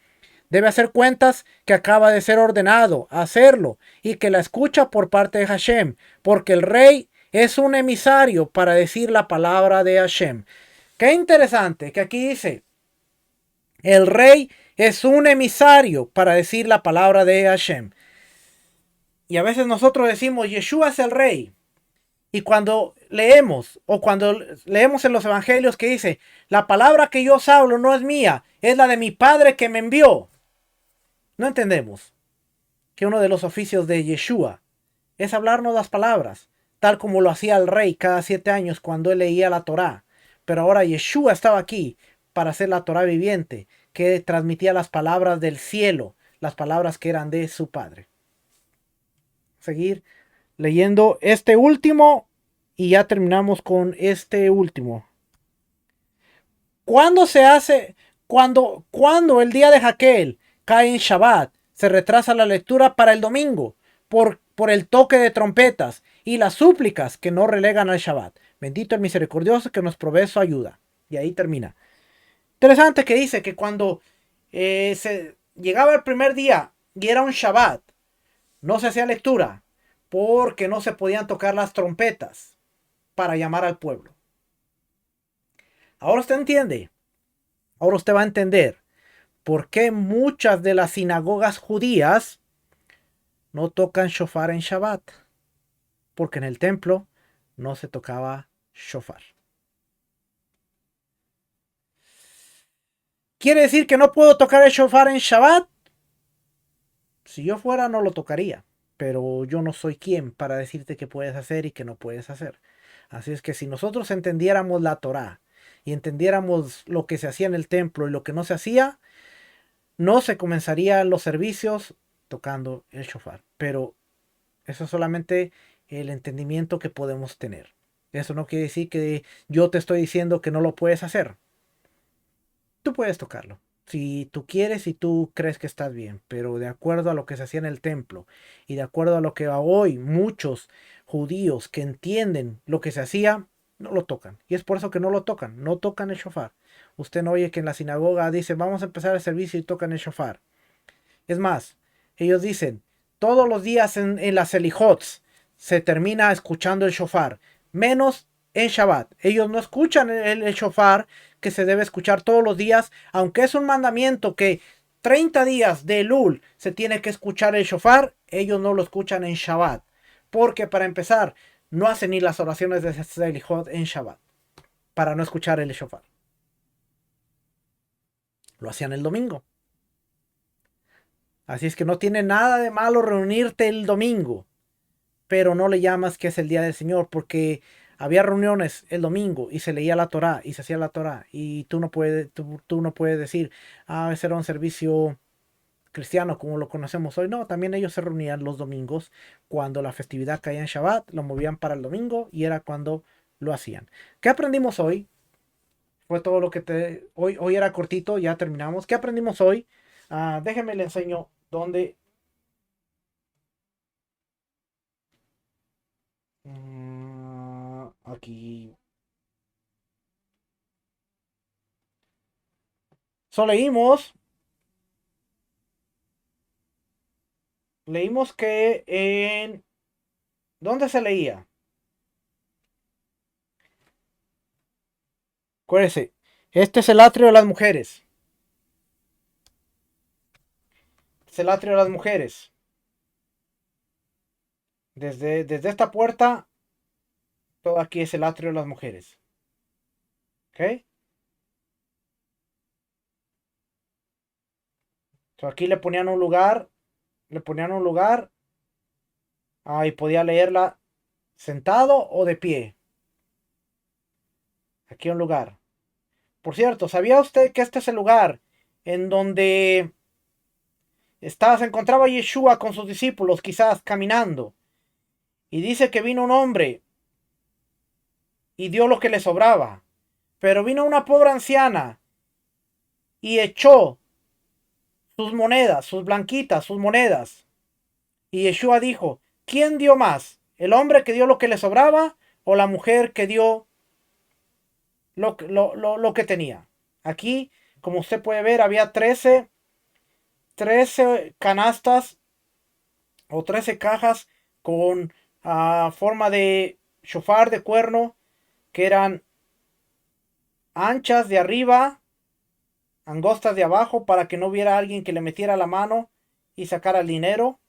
Debe hacer cuentas que acaba de ser ordenado a hacerlo y que la escucha por parte de Hashem, porque el rey es un emisario para decir la palabra de Hashem. Qué interesante que aquí dice, el rey es un emisario para decir la palabra de Hashem. Y a veces nosotros decimos, Yeshua es el rey. Y cuando leemos en los evangelios que dice, la palabra que yo os hablo no es mía, es la de mi Padre que me envió. No entendemos que uno de los oficios de Yeshua es hablarnos las palabras, tal como lo hacía el rey cada 7 años cuando él leía la Torá. Pero ahora Yeshua estaba aquí para hacer la Torá viviente, que transmitía las palabras del cielo, las palabras que eran de su Padre. Seguir leyendo este último y ya terminamos con este último. Cuando el día de Jaquel cae en Shabbat, se retrasa la lectura para el domingo por el toque de trompetas y las súplicas que no relegan al Shabbat. Bendito el misericordioso que nos provee su ayuda. Y ahí termina. Interesante que dice que cuando se llegaba el primer día y era un Shabbat, no se hacía lectura porque no se podían tocar las trompetas para llamar al pueblo. Ahora usted entiende. Ahora usted va a entender por qué muchas de las sinagogas judías no tocan shofar en Shabbat. Porque en el templo no se tocaba shofar. ¿Quiere decir que no puedo tocar el shofar en Shabbat? Si yo fuera no lo tocaría. Pero yo no soy quien para decirte qué puedes hacer y qué no puedes hacer. Así es que si nosotros entendiéramos la Torá y entendiéramos lo que se hacía en el templo y lo que no se hacía, no se comenzarían los servicios tocando el shofar. Pero eso es solamente el entendimiento que podemos tener. Eso no quiere decir que yo te estoy diciendo que no lo puedes hacer. Tú puedes tocarlo. Si tú quieres y tú crees que estás bien, pero de acuerdo a lo que se hacía en el templo y de acuerdo a lo que hoy muchos judíos que entienden lo que se hacía, no lo tocan. Y es por eso que no lo tocan, no tocan el shofar. Usted no oye que en la sinagoga dice, vamos a empezar el servicio y tocan el shofar. Es más, ellos dicen, todos los días en las selijots se termina escuchando el shofar, menos en Shabbat. Ellos no escuchan el shofar que se debe escuchar todos los días, aunque es un mandamiento que 30 días de Elul se tiene que escuchar el shofar, ellos no lo escuchan en Shabbat. Porque para empezar, no hacen ni las oraciones de Selichot en Shabbat. Para no escuchar el shofar. Lo hacían el domingo. Así es que no tiene nada de malo reunirte el domingo. Pero no le llamas que es el día del Señor. Porque había reuniones el domingo y se leía la Torá y se hacía la Torá. Y tú no puedes decir, ese era un servicio cristiano como lo conocemos hoy. No, también ellos se reunían los domingos cuando la festividad caía en Shabbat, lo movían para el domingo y era cuando lo hacían. ¿Qué aprendimos hoy? Fue todo lo que hoy era cortito, ya terminamos. ¿Qué aprendimos hoy? Déjenme le enseño dónde. Aquí. Leímos que en. ¿Dónde se leía? Acuérdense, este es el atrio de las mujeres. Es el atrio de las mujeres. Desde esta puerta, todo aquí es el atrio de las mujeres. ¿Ok? So, aquí le ponían un lugar. Y podía leerla sentado o de pie. Aquí un lugar. Por cierto, ¿sabía usted que este es el lugar en donde se encontraba Yeshua con sus discípulos, quizás caminando? Y dice que vino un hombre y dio lo que le sobraba. Pero vino una pobre anciana y echó sus monedas, sus blanquitas, sus monedas. Y Yeshua dijo, ¿quién dio más? ¿El hombre que dio lo que le sobraba o la mujer que dio lo que tenía? Aquí, como usted puede ver, había 13 canastas o 13 cajas con forma de shofar de cuerno que eran anchas de arriba, angostas de abajo, para que no hubiera alguien que le metiera la mano y sacara el dinero.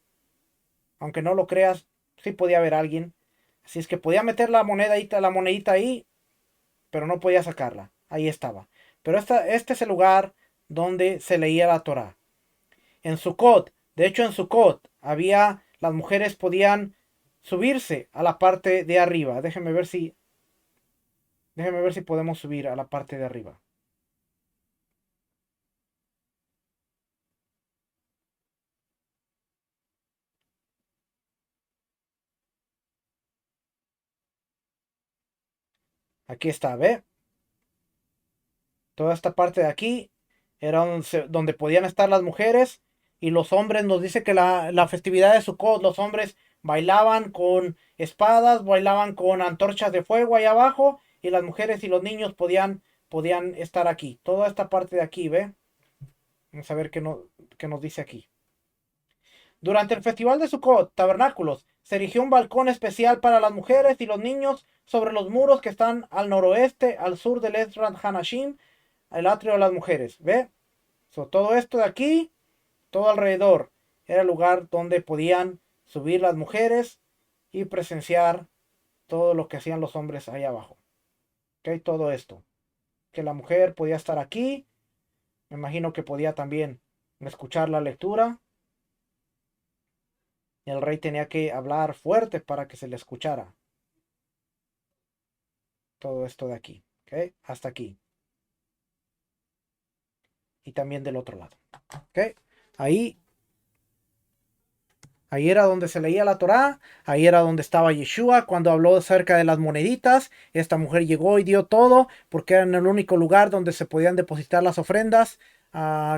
Aunque no lo creas, sí podía haber alguien. Así es que podía meter la monedita ahí, pero no podía sacarla. Ahí estaba. Pero este es el lugar donde se leía la Torá. En Sukkot, de hecho en Sukkot las mujeres podían subirse a la parte de arriba. Déjenme ver si podemos subir a la parte de arriba. Aquí está, ¿ve? Toda esta parte de aquí era donde podían estar las mujeres y los hombres. Nos dice que la festividad de Sukkot, los hombres bailaban con espadas, bailaban con antorchas de fuego ahí abajo y las mujeres y los niños podían estar aquí. Toda esta parte de aquí, ¿ve? Vamos a ver qué nos dice aquí. Durante el festival de Sukkot, tabernáculos, se erigió un balcón especial para las mujeres y los niños sobre los muros que están al noroeste, al sur del Ezrat Hanashim, el atrio de las mujeres. ¿Ve? Todo esto de aquí, todo alrededor, era el lugar donde podían subir las mujeres y presenciar todo lo que hacían los hombres ahí abajo. ¿Ok? Todo esto. Que la mujer podía estar aquí. Me imagino que podía también escuchar la lectura. Y el rey tenía que hablar fuerte para que se le escuchara. Todo esto de aquí. ¿Ok? Hasta aquí. Y también del otro lado. ¿Ok? Ahí era donde se leía la Torá, ahí era donde estaba Yeshua cuando habló acerca de las moneditas. Esta mujer llegó y dio todo porque era el único lugar donde se podían depositar las ofrendas,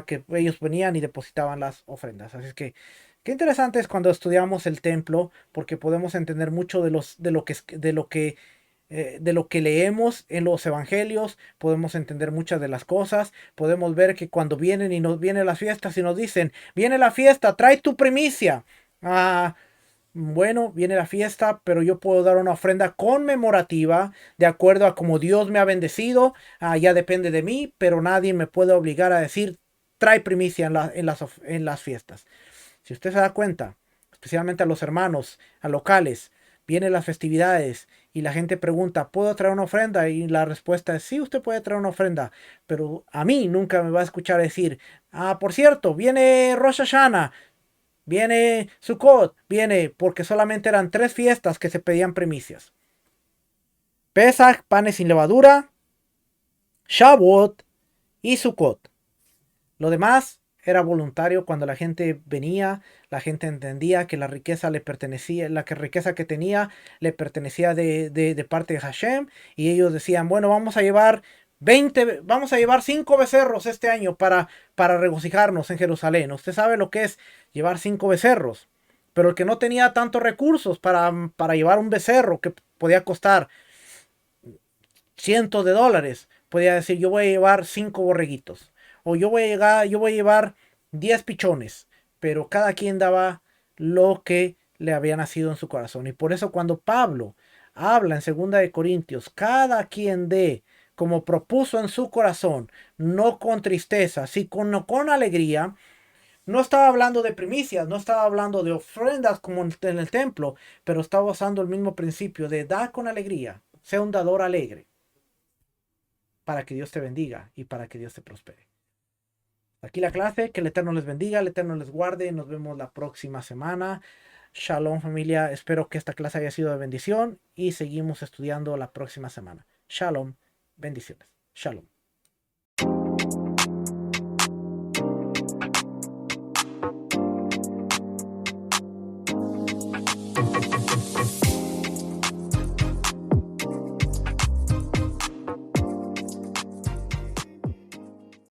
que ellos venían y depositaban las ofrendas. Así es que qué interesante es cuando estudiamos el templo porque podemos entender mucho de lo que leemos en los evangelios, podemos entender muchas de las cosas, podemos ver que cuando vienen las fiestas y nos dicen, viene la fiesta, trae tu primicia. Bueno, viene la fiesta, pero yo puedo dar una ofrenda conmemorativa de acuerdo a como Dios me ha bendecido. Ya depende de mí, pero nadie me puede obligar a decir trae primicia en las fiestas. Si usted se da cuenta, especialmente a los hermanos, a locales, vienen las festividades y la gente pregunta, ¿puedo traer una ofrenda? Y la respuesta es, sí, usted puede traer una ofrenda, pero a mí nunca me va a escuchar decir, ah, por cierto, viene Rosh Hashanah, viene Sukkot, viene, porque solamente eran 3 fiestas que se pedían primicias. Pesach, panes sin levadura, Shavuot y Sukkot. Lo demás era voluntario. Cuando la gente venía, la gente entendía que la riqueza le pertenecía, riqueza que tenía le pertenecía de parte de Hashem, y ellos decían, bueno, vamos a llevar 20, vamos a llevar 5 becerros este año para regocijarnos en Jerusalén. Usted sabe lo que es llevar 5 becerros, pero el que no tenía tantos recursos para llevar un becerro que podía costar cientos de dólares, podía decir, yo voy a llevar 5 borreguitos, o yo voy a llevar 10 pichones, pero cada quien daba lo que le había nacido en su corazón. Y por eso cuando Pablo habla en 2 de Corintios, cada quien dé como propuso en su corazón, no con tristeza, sino con alegría. No estaba hablando de primicias, no estaba hablando de ofrendas como en el templo, pero estaba usando el mismo principio de dar con alegría, sea un dador alegre, para que Dios te bendiga y para que Dios te prospere. Aquí la clase, que el Eterno les bendiga, el Eterno les guarde, nos vemos la próxima semana. Shalom familia, espero que esta clase haya sido de bendición y seguimos estudiando la próxima semana. Shalom, bendiciones. Shalom.